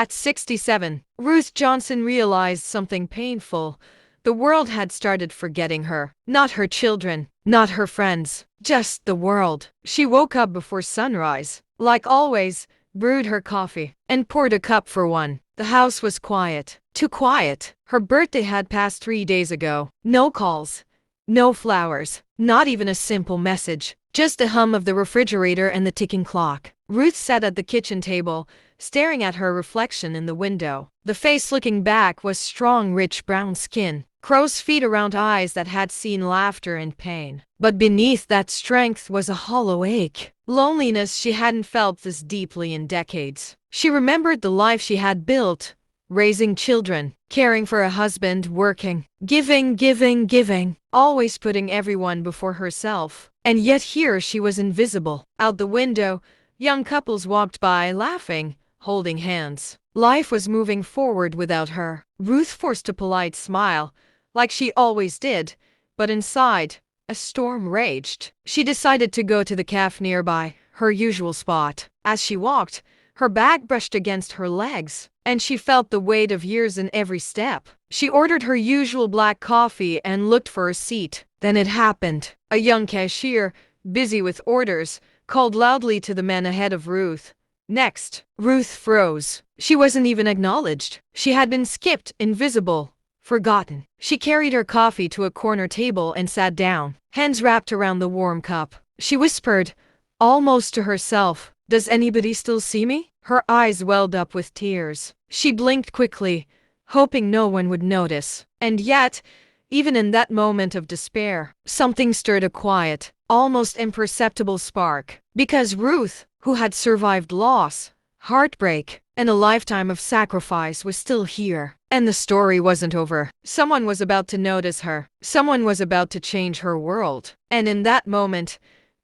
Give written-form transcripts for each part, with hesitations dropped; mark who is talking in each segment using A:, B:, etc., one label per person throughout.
A: At 67, Ruth Johnson realized something painful. The world had started forgetting her. Not her children, not her friends, just the world. She woke up before sunrise, like always, brewed her coffee, and poured a cup for one. The house was quiet. Too quiet. Her birthday had passed 3 days ago. No calls. No flowers. Not even a simple message. Just the hum of the refrigerator and the ticking clock. Ruth sat at the kitchen table, staring at her reflection in the window. The face looking back was strong, rich brown skin, crow's feet around eyes that had seen laughter and pain. But beneath that strength was a hollow ache. Loneliness she hadn't felt this deeply in decades. She remembered the life she had built, raising children, caring for a husband, working, giving, always putting everyone before herself. And yet here she was invisible. Out the window, young couples walked by, laughing, holding hands. Life was moving forward without her. Ruth forced a polite smile, like she always did, but inside, a storm raged. She decided to go to the cafe nearby, her usual spot. As she walked, her back brushed against her legs, and she felt the weight of years in every step. She ordered her usual black coffee and looked for a seat. Then it happened. A young cashier, busy with orders, called loudly to the man ahead of Ruth. Next, Ruth froze. She wasn't even acknowledged. She had been skipped, invisible, forgotten. She carried her coffee to a corner table and sat down, hands wrapped around the warm cup. She whispered, almost to herself, "Does anybody still see me?" Her eyes welled up with tears. She blinked quickly, hoping no one would notice. And yet, even in that moment of despair, something stirred, a quiet, almost imperceptible spark. Because Ruth, who had survived loss, heartbreak, and a lifetime of sacrifice, was still here. And the story wasn't over. Someone was about to notice her. Someone was about to change her world. And in that moment,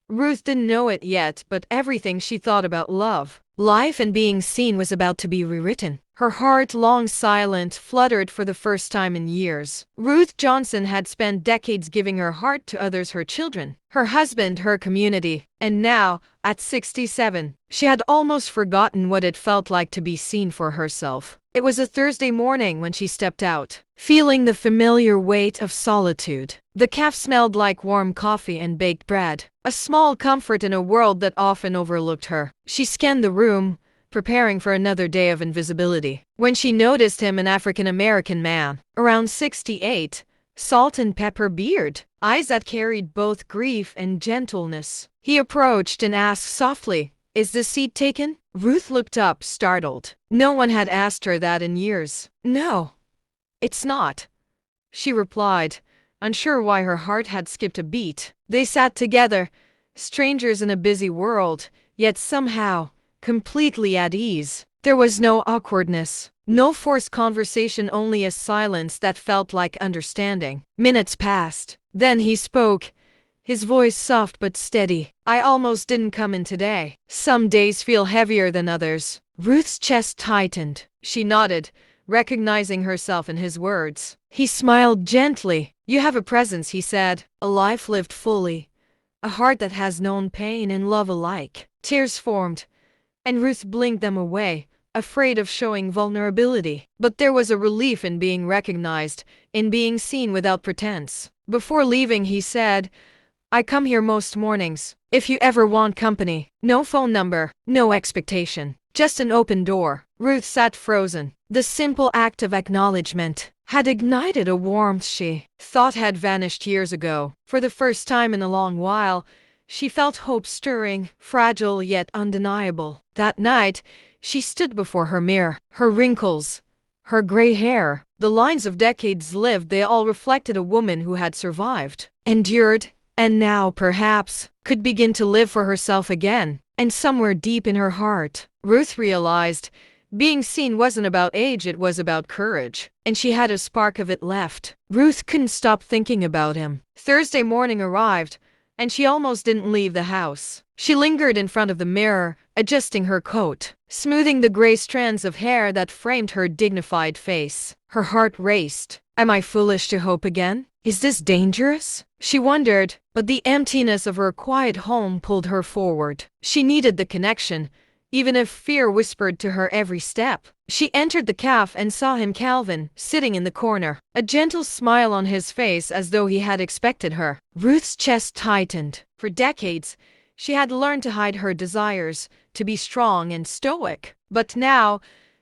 A: Ruth didn't know it yet, but everything she thought about love, life, and being seen was about to be rewritten. Her heart, long silent, fluttered for the first time in years. Ruth Johnson had spent decades giving her heart to others, her children, her husband, her community. And now, at 67, she had almost forgotten what it felt like to be seen for herself. It was a Thursday morning when she stepped out, feeling the familiar weight of solitude. The cafe smelled like warm coffee and baked bread, a small comfort in a world that often overlooked her. She scanned the room, preparing for another day of invisibility, when she noticed him, an African-American man, around 68, salt and pepper beard, eyes that carried both grief and gentleness. He approached and asked softly, "Is the seat taken?" Ruth looked up, startled. No one had asked her that in years. "No, it's not," she replied, unsure why her heart had skipped a beat. They sat together, strangers in a busy world, yet somehow completely at ease. There was no awkwardness, no forced conversation, only a silence that felt like understanding. Minutes passed. Then he spoke, his voice soft but steady. "I almost didn't come in today. Some days feel heavier than others." Ruth's chest tightened. She nodded, recognizing herself in his words. He smiled gently. "You have a presence," he said, "a life lived fully, a heart that has known pain and love alike." Tears formed, and Ruth blinked them away, afraid of showing vulnerability. But there was a relief in being recognized, in being seen without pretense. Before leaving, he said, "I come here most mornings. If you ever want company, no phone number, no expectation, just an open door." Ruth sat frozen. The simple act of acknowledgement had ignited a warmth she thought had vanished years ago. For the first time in a long while, she felt hope stirring, fragile yet undeniable. That night, she stood before her mirror, her wrinkles, her gray hair, the lines of decades lived, they all reflected a woman who had survived, endured, and now, perhaps, could begin to live for herself again. And somewhere deep in her heart, Ruth realized, being seen wasn't about age, it was about courage. And she had a spark of it left. Ruth couldn't stop thinking about him. Thursday morning arrived, and she almost didn't leave the house. She lingered in front of the mirror, adjusting her coat, smoothing the gray strands of hair that framed her dignified face. Her heart raced. Am I foolish to hope again? Is this dangerous? She wondered, but the emptiness of her quiet home pulled her forward. She needed the connection, even if fear whispered to her every step. She entered the cafe and saw him, Calvin, sitting in the corner, a gentle smile on his face as though he had expected her. Ruth's chest tightened. For decades, she had learned to hide her desires, to be strong and stoic. But now,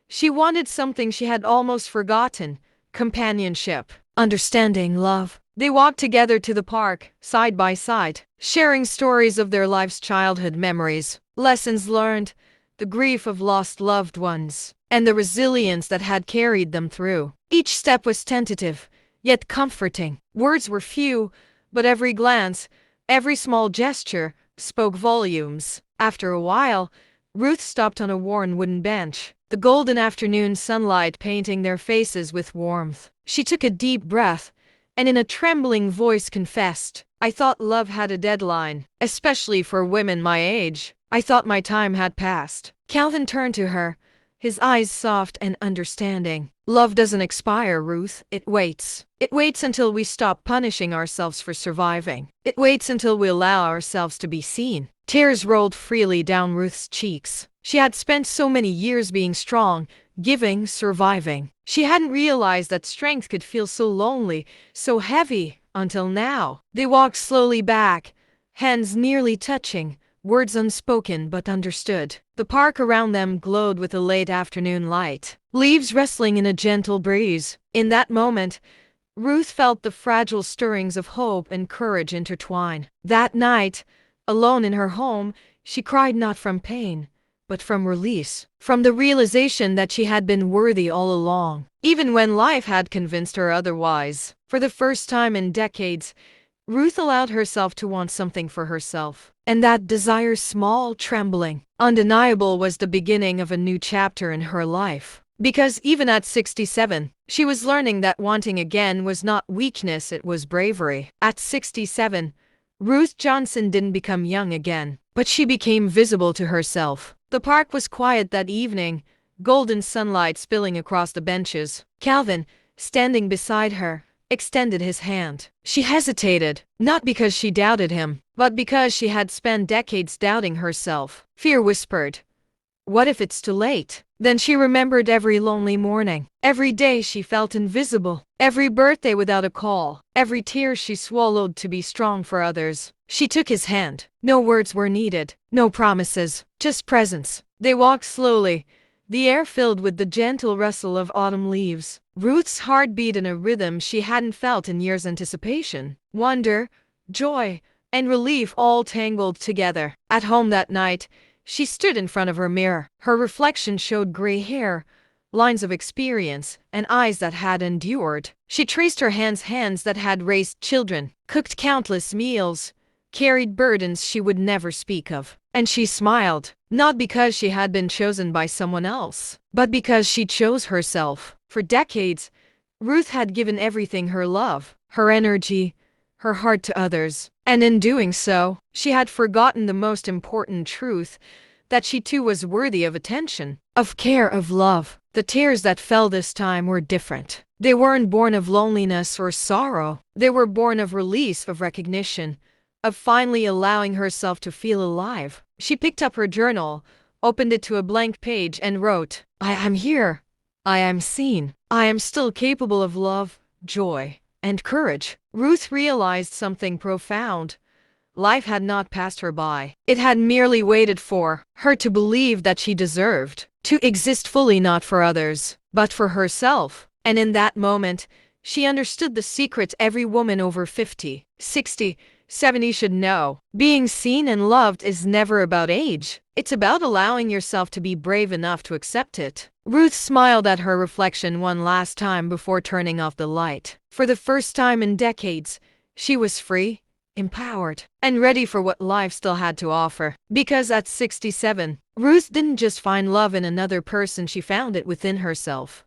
A: she wanted something she had almost forgotten: companionship, understanding, love. They walked together to the park, side by side, sharing stories of their life's childhood memories, lessons learned, the grief of lost loved ones, and the resilience that had carried them through. Each step was tentative, yet comforting. Words were few, but every glance, every small gesture, spoke volumes. After a while, Ruth stopped on a worn wooden bench, the golden afternoon sunlight painting their faces with warmth. She took a deep breath, and in a trembling voice confessed, "I thought love had a deadline, especially for women my age. I thought my time had passed." Calvin turned to her, his eyes soft and understanding. "Love doesn't expire, Ruth. It waits. It waits until we stop punishing ourselves for surviving. It waits until we allow ourselves to be seen." Tears rolled freely down Ruth's cheeks. She had spent so many years being strong, giving, surviving. She hadn't realized that strength could feel so lonely, so heavy, until now. They walked slowly back, hands nearly touching, words unspoken but understood. The park around them glowed with a late afternoon light, leaves rustling in a gentle breeze. In that moment, Ruth felt the fragile stirrings of hope and courage intertwine. That night, alone in her home, she cried not from pain, but from release, from the realization that she had been worthy all along, even when life had convinced her otherwise. For the first time in decades, Ruth allowed herself to want something for herself. And that desire, small, trembling, undeniable, was the beginning of a new chapter in her life. Because even at 67, she was learning that wanting again was not weakness, it was bravery. At 67, Ruth Johnson didn't become young again, but she became visible to herself. The park was quiet that evening, golden sunlight spilling across the benches. Calvin, standing beside her, extended his hand. She hesitated, not because she doubted him, but because she had spent decades doubting herself. Fear whispered, "What if it's too late?" Then she remembered every lonely morning, every day she felt invisible, every birthday without a call, every tear she swallowed to be strong for others. She took his hand. No words were needed, no promises, just presence. They walked slowly, the air filled with the gentle rustle of autumn leaves. Ruth's heart beat in a rhythm she hadn't felt in years. Anticipation, wonder, joy, and relief all tangled together. At home that night, she stood in front of her mirror. Her reflection showed gray hair, lines of experience, and eyes that had endured. She traced her hands that had raised children, cooked countless meals, carried burdens she would never speak of. And she smiled, not because she had been chosen by someone else, but because she chose herself. For decades, Ruth had given everything: her love, her energy, her heart to others. And in doing so, she had forgotten the most important truth: that she too was worthy of attention, of care, of love. The tears that fell this time were different. They weren't born of loneliness or sorrow. They were born of release, of recognition, of finally allowing herself to feel alive. She picked up her journal, opened it to a blank page, and wrote, "I am here. I am seen. I am still capable of love, joy, and courage." Ruth realized something profound. Life had not passed her by. It had merely waited for her to believe that she deserved to exist fully, not for others, but for herself. And in that moment, she understood the secret every woman over 50, 60, 70 should know. Being seen and loved is never about age. It's about allowing yourself to be brave enough to accept it. Ruth smiled at her reflection one last time before turning off the light. For the first time in decades, she was free, empowered, and ready for what life still had to offer. Because at 67, Ruth didn't just find love in another person, she found it within herself.